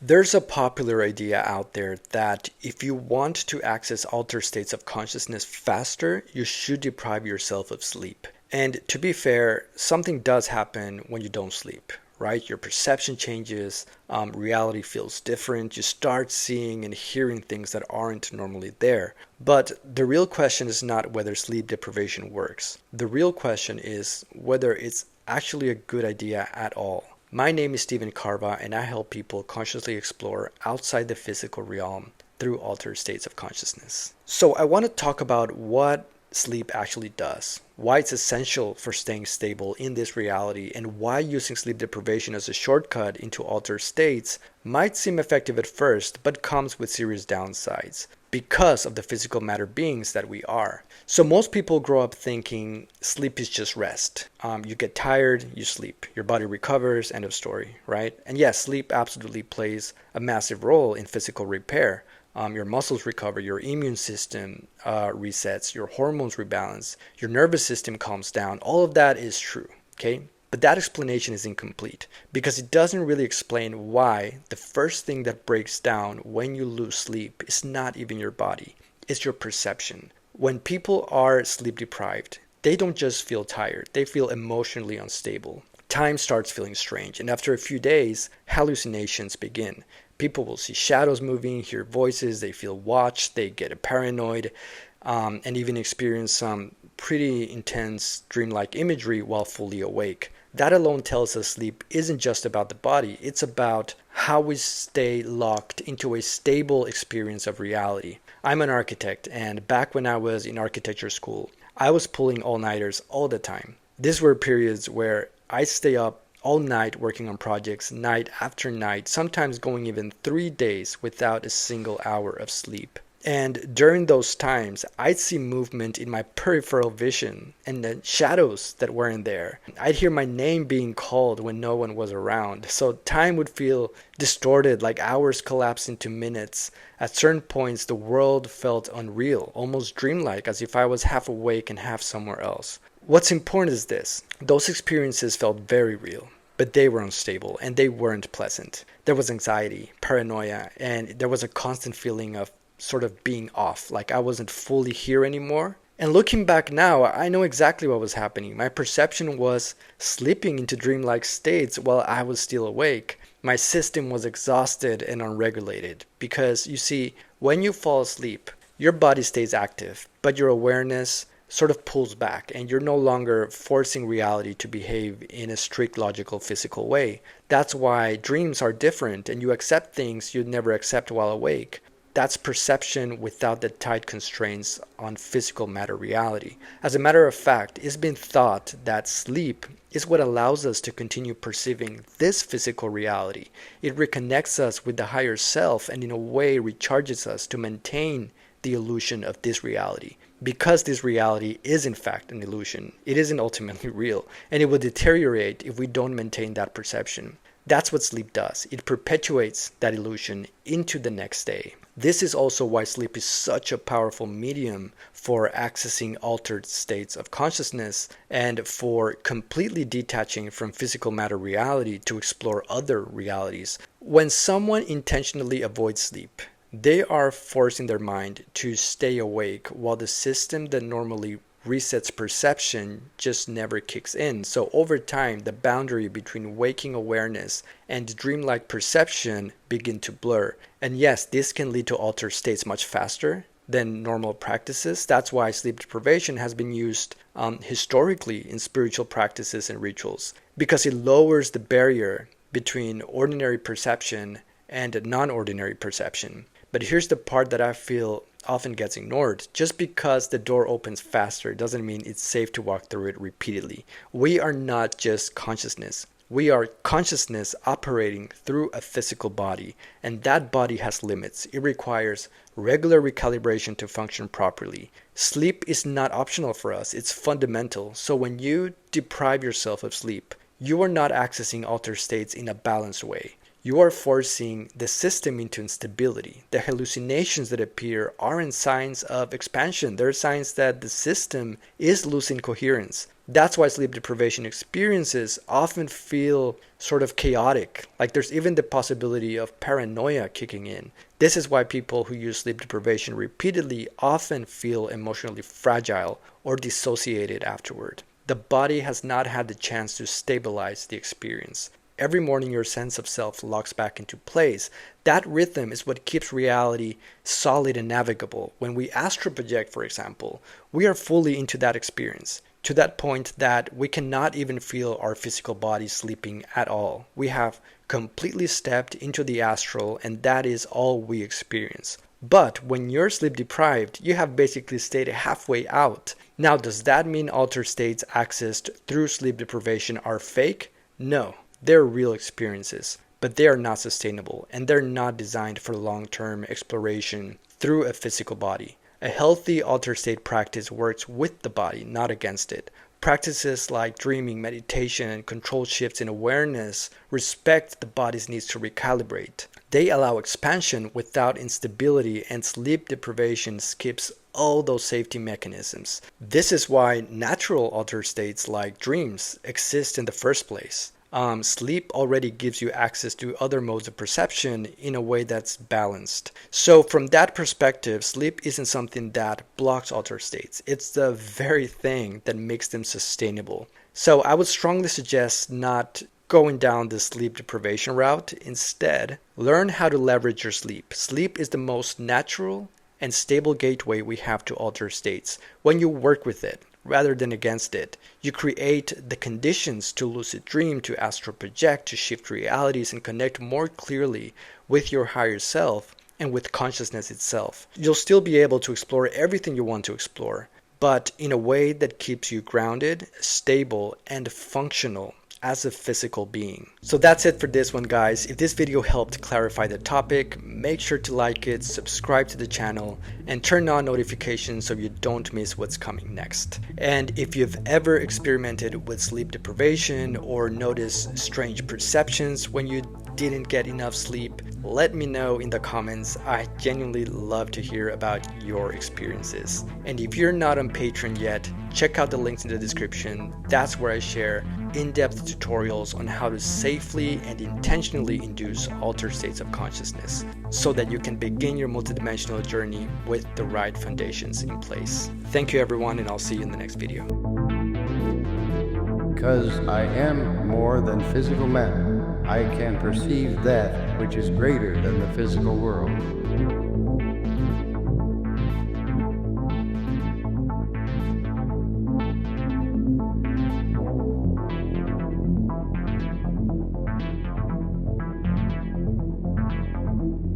There's a popular idea out there that if you want to access altered states of consciousness faster, you should deprive yourself of sleep. And to be fair, something does happen when you don't sleep, right? Your perception changes, reality feels different, you start seeing and hearing things that aren't normally there. But the real question is not whether sleep deprivation works. The real question is whether it's actually a good idea at all. My name is Stephen Carva, and I help people consciously explore outside the physical realm through altered states of consciousness. So, I want to talk about what sleep actually does, why it's essential for staying stable in this reality, and why using sleep deprivation as a shortcut into altered states might seem effective at first, but comes with serious downsides because of the physical matter beings that we are. So most people grow up thinking sleep is just rest. You get tired, you sleep. Your body recovers, end of story, right? And yes, sleep absolutely plays a massive role in physical repair. Your muscles recover, your immune system resets, your hormones rebalance, your nervous system calms down. All of that is true, okay? But that explanation is incomplete because it doesn't really explain why the first thing that breaks down when you lose sleep is not even your body, it's your perception. When people are sleep deprived, they don't just feel tired, they feel emotionally unstable. Time starts feeling strange, and after a few days, hallucinations begin. People will see shadows moving, hear voices, they feel watched, they get paranoid, and even experience some pretty intense dreamlike imagery while fully awake. That alone tells us sleep isn't just about the body, it's about how we stay locked into a stable experience of reality. I'm an architect, and back when I was in architecture school, I was pulling all-nighters all the time. These were periods where I'd stay up all night working on projects, night after night, sometimes going even 3 days without a single hour of sleep. And during those times, I'd see movement in my peripheral vision and then shadows that weren't there. I'd hear my name being called when no one was around. So time would feel distorted, like hours collapsed into minutes. At certain points, the world felt unreal, almost dreamlike, as if I was half awake and half somewhere else. What's important is this: those experiences felt very real, but they were unstable and they weren't pleasant. There was anxiety, paranoia, and there was a constant feeling of sort of being off, like I wasn't fully here anymore. And looking back now, I know exactly what was happening. My perception was slipping into dreamlike states while I was still awake. My system was exhausted and unregulated because, you see, when you fall asleep, your body stays active, but your awareness sort of pulls back and you're no longer forcing reality to behave in a strict logical physical way. That's why dreams are different and you accept things you'd never accept while awake. That's perception without the tight constraints on physical matter reality. As a matter of fact, it's been thought that sleep is what allows us to continue perceiving this physical reality. It reconnects us with the higher self and in a way recharges us to maintain the illusion of this reality. Because this reality is in fact an illusion, it isn't ultimately real, and it will deteriorate if we don't maintain that perception. That's what sleep does. It perpetuates that illusion into the next day. This is also why sleep is such a powerful medium for accessing altered states of consciousness and for completely detaching from physical matter reality to explore other realities. When someone intentionally avoids sleep, they are forcing their mind to stay awake while the system that normally resets perception just never kicks in. So over time, the boundary between waking awareness and dreamlike perception begin to blur. And yes, this can lead to altered states much faster than normal practices. That's why sleep deprivation has been used historically in spiritual practices and rituals, because it lowers the barrier between ordinary perception and non-ordinary perception. But here's the part that I feel often gets ignored. Just because the door opens faster doesn't mean it's safe to walk through it repeatedly. We are not just consciousness. We are consciousness operating through a physical body, and that body has limits. It requires regular recalibration to function properly. Sleep is not optional for us, it's fundamental. So when you deprive yourself of sleep, you are not accessing altered states in a balanced way. You are forcing the system into instability. The hallucinations that appear aren't signs of expansion. They're signs that the system is losing coherence. That's why sleep deprivation experiences often feel sort of chaotic. Like there's even the possibility of paranoia kicking in. This is why people who use sleep deprivation repeatedly often feel emotionally fragile or dissociated afterward. The body has not had the chance to stabilize the experience. Every morning your sense of self locks back into place. That rhythm is what keeps reality solid and navigable. When we astral project, for example, we are fully into that experience, to that point that we cannot even feel our physical body sleeping at all. We have completely stepped into the astral, and that is all we experience. But when you're sleep deprived, you have basically stayed halfway out. Now, does that mean altered states accessed through sleep deprivation are fake? No, they're real experiences, but they are not sustainable, and they're not designed for long-term exploration through a physical body. A healthy altered state practice works with the body, not against it. Practices like dreaming, meditation, and controlled shifts in awareness respect the body's needs to recalibrate. They allow expansion without instability, and sleep deprivation skips all those safety mechanisms. This is why natural altered states like dreams exist in the first place. Sleep already gives you access to other modes of perception in a way that's balanced. So from that perspective, sleep isn't something that blocks altered states. It's the very thing that makes them sustainable. So I would strongly suggest not going down the sleep deprivation route. Instead, learn how to leverage your sleep. Sleep is the most natural and stable gateway we have to altered states. When you work with it, rather than against it, you create the conditions to lucid dream, to astral project, to shift realities, and connect more clearly with your higher self and with consciousness itself. You'll still be able to explore everything you want to explore, but in a way that keeps you grounded, stable, and functional as a physical being. So that's it for this one, guys. If this video helped clarify the topic, make sure to like it, subscribe to the channel, and turn on notifications so you don't miss what's coming next. And if you've ever experimented with sleep deprivation or noticed strange perceptions when you didn't get enough sleep, let me know in the comments. I genuinely love to hear about your experiences. And if you're not on Patreon yet, check out the links in the description. That's where I share in-depth tutorials on how to safely and intentionally induce altered states of consciousness so that you can begin your multidimensional journey with the right foundations in place. Thank you everyone, and I'll see you in the next video. Because I am more than physical matter, I can perceive that which is greater than the physical world.